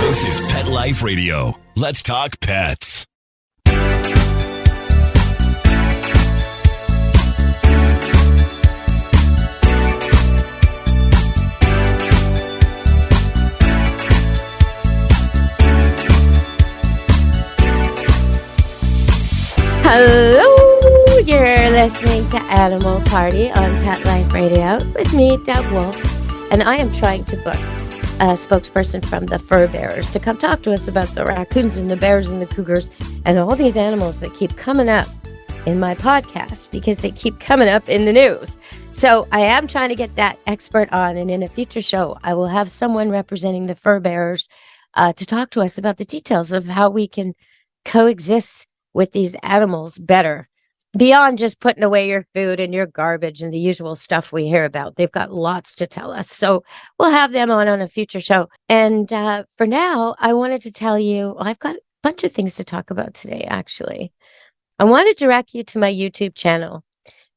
This is Pet Life Radio. Let's talk pets. Hello, you're listening to Animal Party on Pet Life Radio with me, Deb Wolf, and I am trying to book a spokesperson from the fur bearers to come talk to us about the raccoons and the bears and the cougars and all these animals that keep coming up in my podcast because they keep coming up in the news. So I am trying to get that expert on, and in a future show, I will have someone representing the fur bearers to talk to us about the details of how we can coexist with these animals better, beyond just putting away your food and your garbage and the usual stuff we hear about. They've got lots to tell us. So we'll have them on a future show. And for now, I wanted to tell you, I've got a bunch of things to talk about today, actually. I want to direct you to my YouTube channel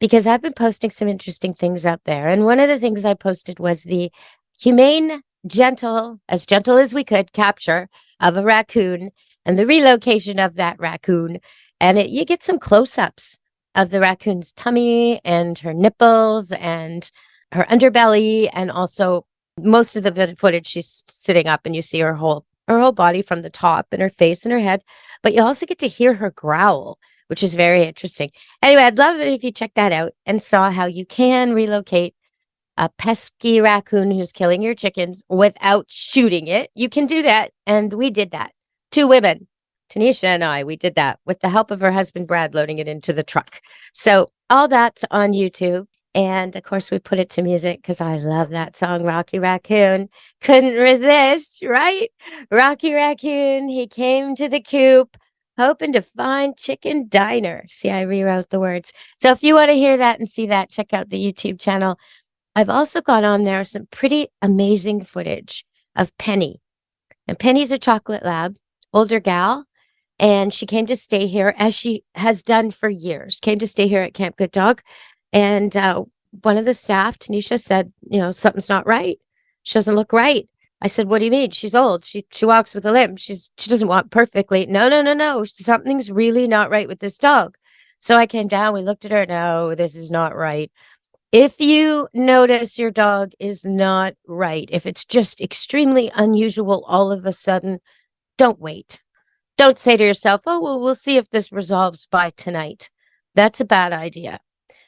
because I've been posting some interesting things out there. And one of the things I posted was the humane, gentle as we could, capture of a raccoon and the relocation of that raccoon. And you get some close-ups of the raccoon's tummy and her nipples and her underbelly. And also most of the footage, she's sitting up and you see her whole body from the top and her face and her head. But you also get to hear her growl, which is very interesting. Anyway, I'd love it if you check that out and saw how you can relocate a pesky raccoon who's killing your chickens without shooting it. You can do that. And we did that. 2 women, Tanisha and I, we did that with the help of her husband, Brad, loading it into the truck. So all that's on YouTube. And of course, we put it to music because I love that song, Rocky Raccoon. Couldn't resist, right? Rocky Raccoon, he came to the coop, hoping to find chicken diner. See, I rewrote the words. So if you want to hear that and see that, check out the YouTube channel. I've also got on there some pretty amazing footage of Penny. And Penny's a chocolate lab, older gal, and she came to stay here, as she has done for years, came to stay here at Camp Good Dog. And one of the staff, Tanisha, said, something's not right. She doesn't look right. I said, what do you mean? She's old. She walks with a limp. She doesn't walk perfectly. No. Something's really not right with this dog. So I came down. We looked at her. No, this is not right. If you notice your dog is not right, if it's just extremely unusual all of a sudden, don't wait. Don't say to yourself, oh, well, we'll see if this resolves by tonight. That's a bad idea.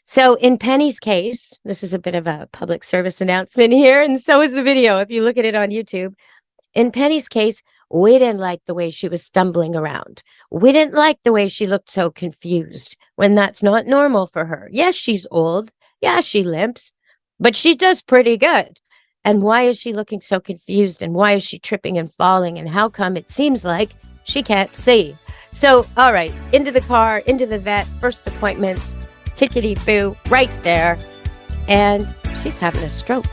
So in Penny's case, this is a bit of a public service announcement here, and so is the video if you look at it on YouTube. In Penny's case, we didn't like the way she was stumbling around. We didn't like the way she looked so confused when that's not normal for her. Yes, she's old. Yeah, she limps, but she does pretty good. And why is she looking so confused? And why is she tripping and falling? And how come it seems like she can't see? So, all right, into the car, into the vet, first appointment, tickety-boo, right there. And she's having a stroke,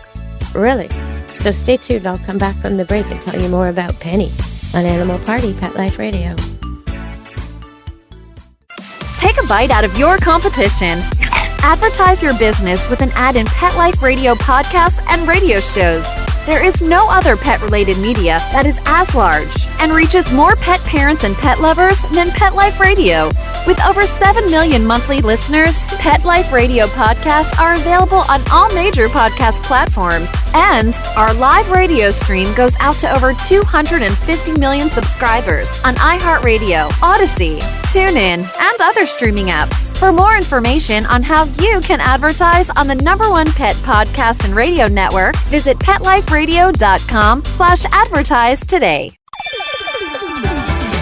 really. So stay tuned. I'll come back from the break and tell you more about Penny on Animal Party, Pet Life Radio. Take a bite out of your competition. Advertise your business with an ad in Pet Life Radio podcasts and radio shows. There is no other pet-related media that is as large and reaches more pet parents and pet lovers than Pet Life Radio. With over 7 million monthly listeners, Pet Life Radio podcasts are available on all major podcast platforms. And our live radio stream goes out to over 250 million subscribers on iHeartRadio, Odyssey, TuneIn, and other streaming apps. For more information on how you can advertise on the #1 pet podcast and radio network, visit PetLifeRadio.com/advertise today.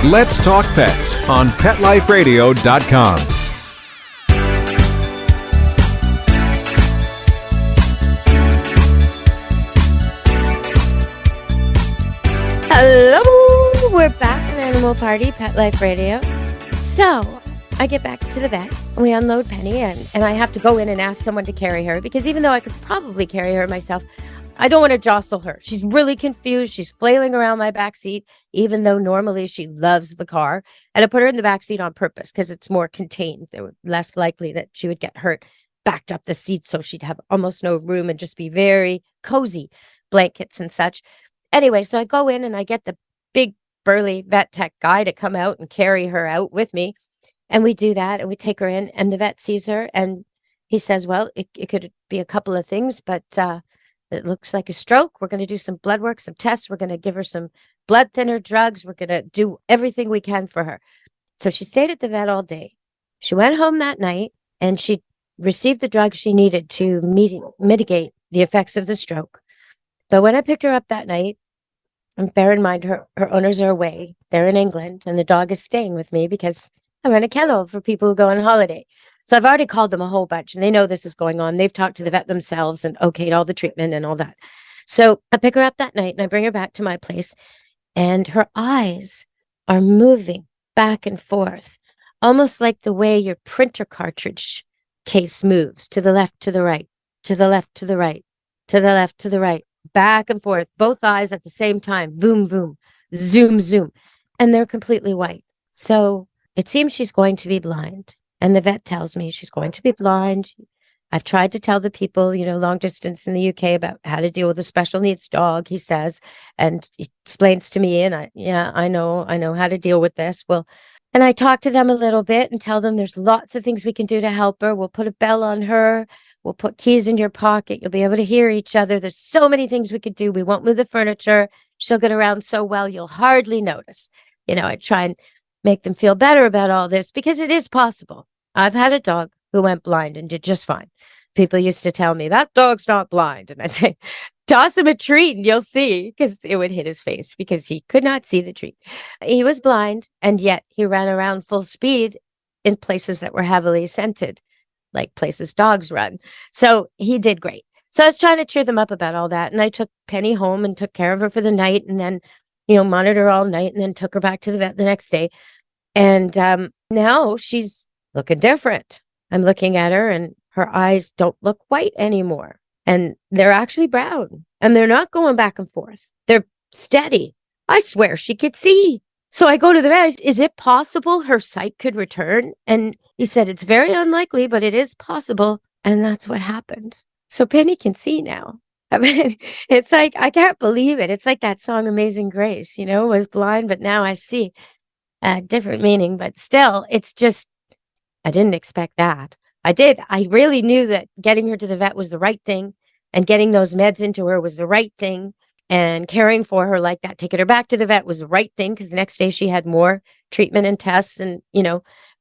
Let's Talk Pets on PetLifeRadio.com. Hello, we're back on Animal Party, Pet Life Radio. So I get back to the vet, and we unload Penny, and I have to go in and ask someone to carry her, because even though I could probably carry her myself, I don't want to jostle her. She's really confused. She's flailing around my back seat, even though normally she loves the car. And I put her in the back seat on purpose because it's more contained. They were less likely that she would get hurt. Backed up the seat so she'd have almost no room and just be very cozy, blankets and such. Anyway, so I go in and I get the burly vet tech guy to come out and carry her out with me. And we do that, and we take her in, and the vet sees her, and he says, well, it could be a couple of things, but it looks like a stroke. We're going to do some blood work, some tests. We're going to give her some blood thinner drugs. We're going to do everything we can for her. So she stayed at the vet all day. She went home that night, and she received the drugs she needed to mitigate the effects of the stroke. But when I picked her up that night, and bear in mind, her owners are away. They're in England, and the dog is staying with me because I run a kennel for people who go on holiday. So I've already called them a whole bunch, and they know this is going on. They've talked to the vet themselves and okayed all the treatment and all that. So I pick her up that night, and I bring her back to my place, and her eyes are moving back and forth, almost like the way your printer cartridge case moves to the left, to the right, to the left, to the right, to the left, to the right, back and forth, both eyes at the same time, boom, boom, zoom, zoom, and they're completely white. So it seems she's going to be blind. And the vet tells me she's going to be blind. I've tried to tell the people, long distance in the UK about how to deal with a special needs dog, he says, and he explains to me, and I know how to deal with this. Well, and I talk to them a little bit and tell them there's lots of things we can do to help her. We'll put a bell on her. We'll put keys in your pocket. You'll be able to hear each other. There's so many things we could do. We won't move the furniture. She'll get around so well, you'll hardly notice. I try and make them feel better about all this because it is possible. I've had a dog who went blind and did just fine. People used to tell me, that dog's not blind. And I'd say, toss him a treat and you'll see, because it would hit his face because he could not see the treat. He was blind, and yet he ran around full speed in places that were heavily scented, like places dogs run. So he did great. So I was trying to cheer them up about all that. And I took Penny home and took care of her for the night, and then, monitored her all night, and then took her back to the vet the next day. And now she's looking different. I'm looking at her, and her eyes don't look white anymore. And they're actually brown, and they're not going back and forth. They're steady. I swear she could see. So I go to the vet. Is it possible her sight could return? And he said, it's very unlikely, but it is possible. And that's what happened. So Penny can see now. I mean, it's like, I can't believe it. It's like that song, Amazing Grace, was blind, but now I see. Different meaning, but still, it's just, I didn't expect that. I did. I really knew that getting her to the vet was the right thing, and getting those meds into her was the right thing, and caring for her like that, taking her back to the vet was the right thing, because the next day she had more treatment and tests. And,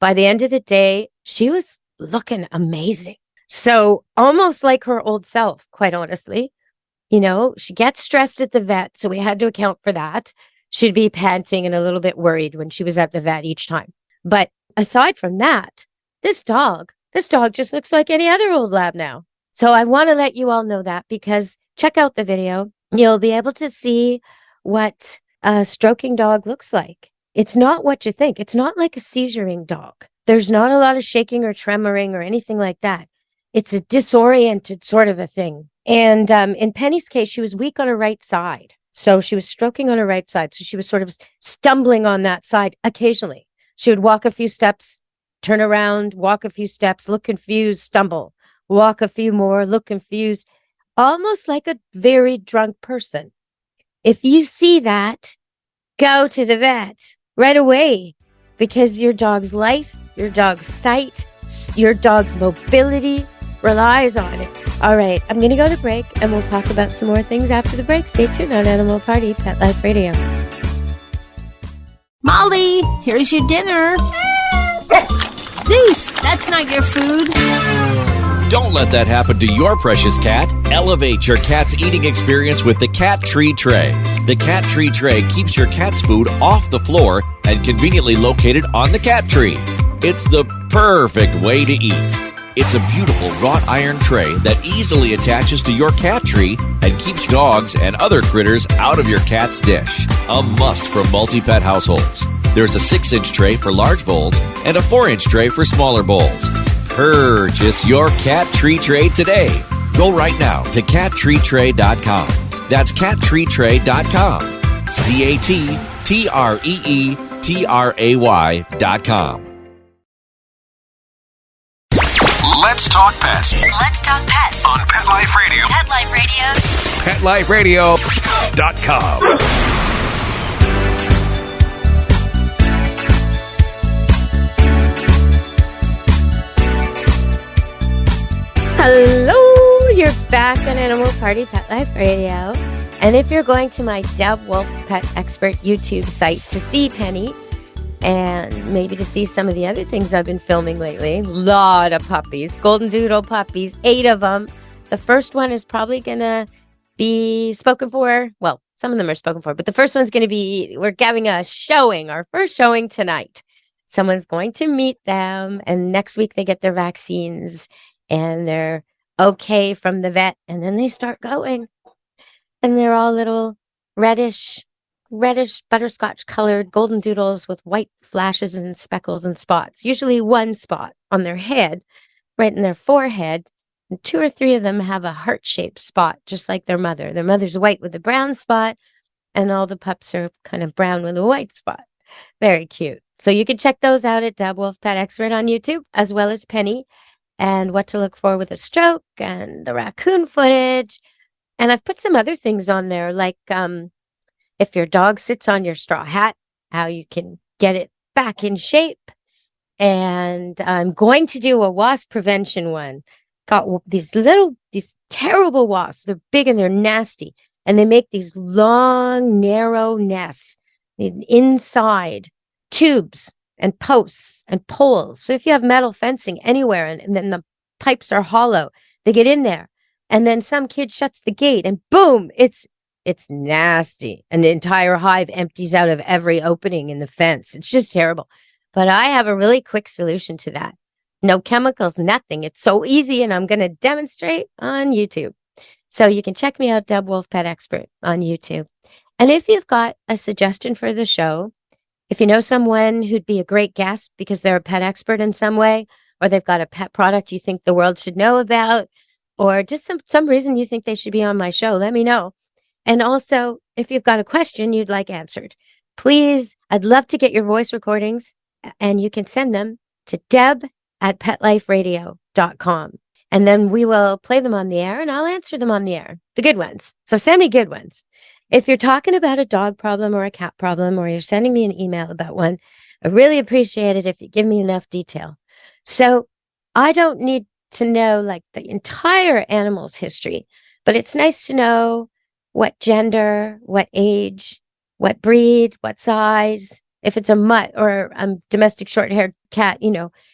by the end of the day, she was looking amazing. So almost like her old self, quite honestly. She gets stressed at the vet, so we had to account for that. She'd be panting and a little bit worried when she was at the vet each time. But aside from that, this dog just looks like any other old lab now. So I want to let you all know that, because check out the video. You'll be able to see what a stroking dog looks like. It's not what you think. It's not like a seizuring dog. There's not a lot of shaking or tremoring or anything like that. It's a disoriented sort of a thing. And in Penny's case, she was weak on her right side. So she was stroking on her right side. So she was sort of stumbling on that side occasionally. She would walk a few steps, turn around, walk a few steps, look confused, stumble, walk a few more, look confused, almost like a very drunk person. If you see that, go to the vet right away, because your dog's life, your dog's sight, your dog's mobility relies on it. All right, I'm going to go to break, and we'll talk about some more things after the break. Stay tuned on Animal Party, Pet Life Radio. Molly, here's your dinner. Zeus, that's not your food. Don't let that happen to your precious cat. Elevate your cat's eating experience with the Cat Tree Tray. The Cat Tree Tray keeps your cat's food off the floor and conveniently located on the cat tree. It's the perfect way to eat. It's a beautiful wrought iron tray that easily attaches to your cat tree and keeps dogs and other critters out of your cat's dish. A must for multi-pet households. There's a 6-inch tray for large bowls and a 4-inch tray for smaller bowls. Purchase your Cat Tree Tray today. Go right now to cattreetray.com. That's cattreetray.com. cattreetray.com. Let's talk pets. Let's talk pets On Pet Life Radio. Pet Life Radio. PetLifeRadio.com. Hello, you're back on Animal Party Pet Life Radio. And if you're going to my Deb Wolf Pet Expert YouTube site to see Penny and maybe to see some of the other things I've been filming lately, lot of puppies, golden doodle puppies, 8 of them. The first one is probably going to be spoken for. Well, some of them are spoken for, but the first one's going to be, we're having a showing, our first showing tonight. Someone's going to meet them, and next week they get their vaccines and they're okay from the vet, and then they start going. And they're all little reddish butterscotch colored golden doodles with white flashes and speckles and spots, usually one spot on their head, right in their forehead. And 2 or 3 of them have a heart-shaped spot, just like their mother. Their mother's white with a brown spot, and all the pups are kind of brown with a white spot. Very cute. So you can check those out at Deb Wolf Pet Expert on YouTube, as well as Penny, and what to look for with a stroke, and the raccoon footage. And I've put some other things on there, like if your dog sits on your straw hat, how you can get it back in shape. And I'm going to do a wasp prevention one. Got these terrible wasps. They're big and they're nasty. And they make these long, narrow nests inside tubes and posts and poles. So if you have metal fencing anywhere and then the pipes are hollow, they get in there. And then some kid shuts the gate and boom, it's nasty. And the entire hive empties out of every opening in the fence. It's just terrible. But I have a really quick solution to that. No chemicals, nothing. It's so easy, and I'm going to demonstrate on YouTube. So you can check me out, Deb Wolf Pet Expert on YouTube. And if you've got a suggestion for the show, if you know someone who'd be a great guest because they're a pet expert in some way, or they've got a pet product you think the world should know about, or just some reason you think they should be on my show, let me know. And also, if you've got a question you'd like answered, please, I'd love to get your voice recordings, and you can send them to deb@petliferadio.com. And then we will play them on the air, and I'll answer them on the air, the good ones. So send me good ones. If you're talking about a dog problem or a cat problem, or you're sending me an email about one, I really appreciate it if you give me enough detail. So I don't need to know like the entire animal's history, but it's nice to know what gender, what age, what breed, what size. If it's a mutt or a domestic short-haired cat,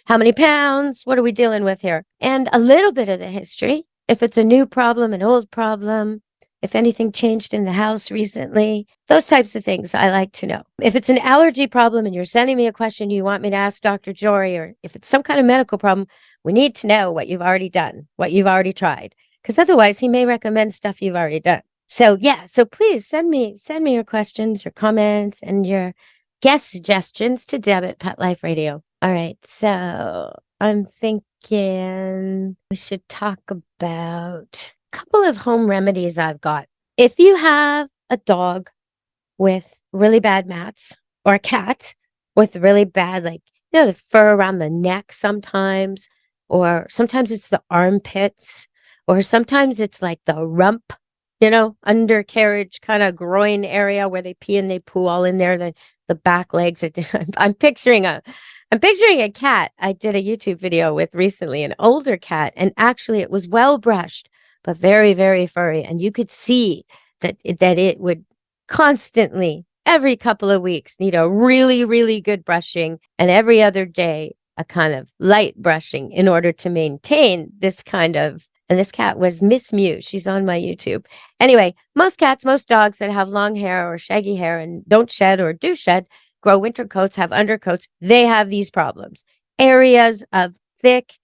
how many pounds? What are we dealing with here? And a little bit of the history. If it's a new problem, an old problem, if anything changed in the house recently, those types of things I like to know. If it's an allergy problem and you're sending me a question you want me to ask Dr. Jory, or if it's some kind of medical problem, we need to know what you've already done, what you've already tried, because otherwise he may recommend stuff you've already done. So please send me your questions, your comments, and your guest suggestions to Deb at Pet Life Radio. All right, so I'm thinking we should talk about a couple of home remedies I've got. If you have a dog with really bad mats, or a cat with really bad, the fur around the neck sometimes, or sometimes it's the armpits, or sometimes it's like the rump, undercarriage kind of groin area where they pee and they poo all in there, the back legs. I'm picturing a cat I did a YouTube video with recently, an older cat, and actually it was well brushed, but very, very furry. And you could see that it would constantly, every couple of weeks, need a really, really good brushing, and every other day, a kind of light brushing in order to maintain this kind of, and this cat was Miss Mew. She's on my YouTube. Anyway, most dogs that have long hair or shaggy hair and don't shed or do shed, grow winter coats, have undercoats, they have these problems. Areas of thick,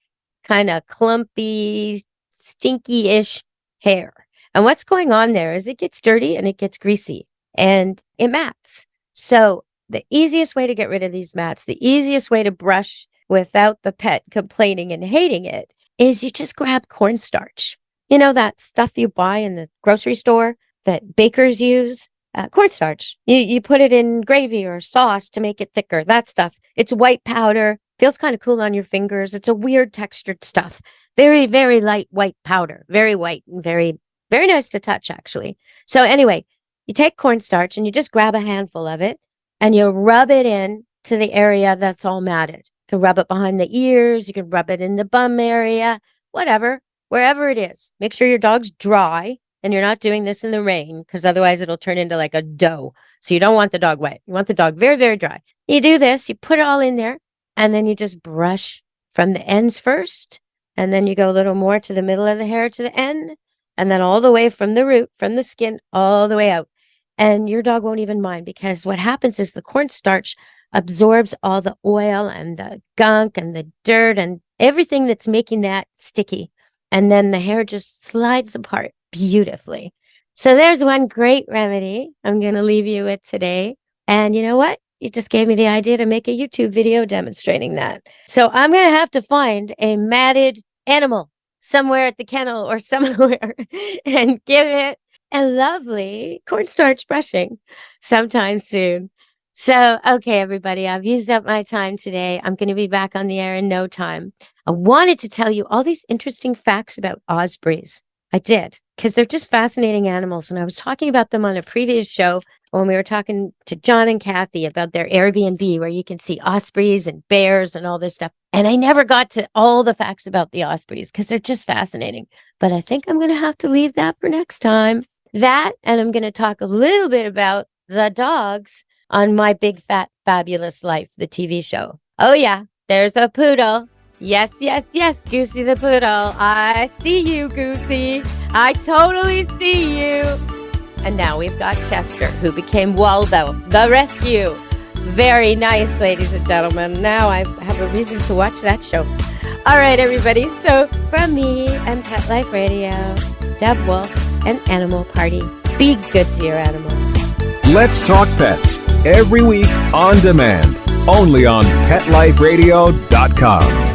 kind of clumpy, stinky-ish hair. And what's going on there is it gets dirty and it gets greasy and it mats. So the easiest way to get rid of these mats, the easiest way to brush without the pet complaining and hating it, is you just grab cornstarch. That stuff you buy in the grocery store that bakers use? Cornstarch. You put it in gravy or sauce to make it thicker. That stuff. It's white powder. Feels kind of cool on your fingers. It's a weird textured stuff. Very, very light white powder. Very white and very, very nice to touch, actually. So anyway, you take cornstarch and you just grab a handful of it and you rub it in to the area that's all matted. You can rub it behind the ears. You can rub it in the bum area, whatever. wherever it is. Make sure your dog's dry and you're not doing this in the rain because otherwise it'll turn into like a dough. So you don't want the dog wet. You want the dog very, very dry. You do this, you put it all in there, and then you just brush from the ends first. And then you go a little more to the middle of the hair to the end, and then all the way from the root, from the skin, all the way out. And your dog won't even mind, because what happens is the cornstarch absorbs all the oil and the gunk and the dirt and everything that's making that sticky. And then the hair just slides apart beautifully. So there's one great remedy I'm going to leave you with today. And you know what? You just gave me the idea to make a YouTube video demonstrating that. So I'm going to have to find a matted animal somewhere at the kennel or somewhere and give it a lovely cornstarch brushing sometime soon. So, okay, everybody, I've used up my time today. I'm going to be back on the air in no time. I wanted to tell you all these interesting facts about ospreys. I did, because they're just fascinating animals. And I was talking about them on a previous show when we were talking to John and Kathy about their Airbnb, where you can see ospreys and bears and all this stuff. And I never got to all the facts about the ospreys because they're just fascinating. But I think I'm going to have to leave that for next time. That, and I'm going to talk a little bit about the dogs on My Big Fat Fabulous Life, the TV show. Oh, yeah, there's a poodle. Yes, yes, yes, Goosey the poodle. I see you, Goosey. I totally see you. And now we've got Chester, who became Waldo, the rescue. Very nice, ladies and gentlemen. Now I have a reason to watch that show. All right, everybody. So from me and Pet Life Radio, Deb Wolf, and Animal Party, be good to your animals. Let's Talk Pets, every week on demand, only on PetLifeRadio.com.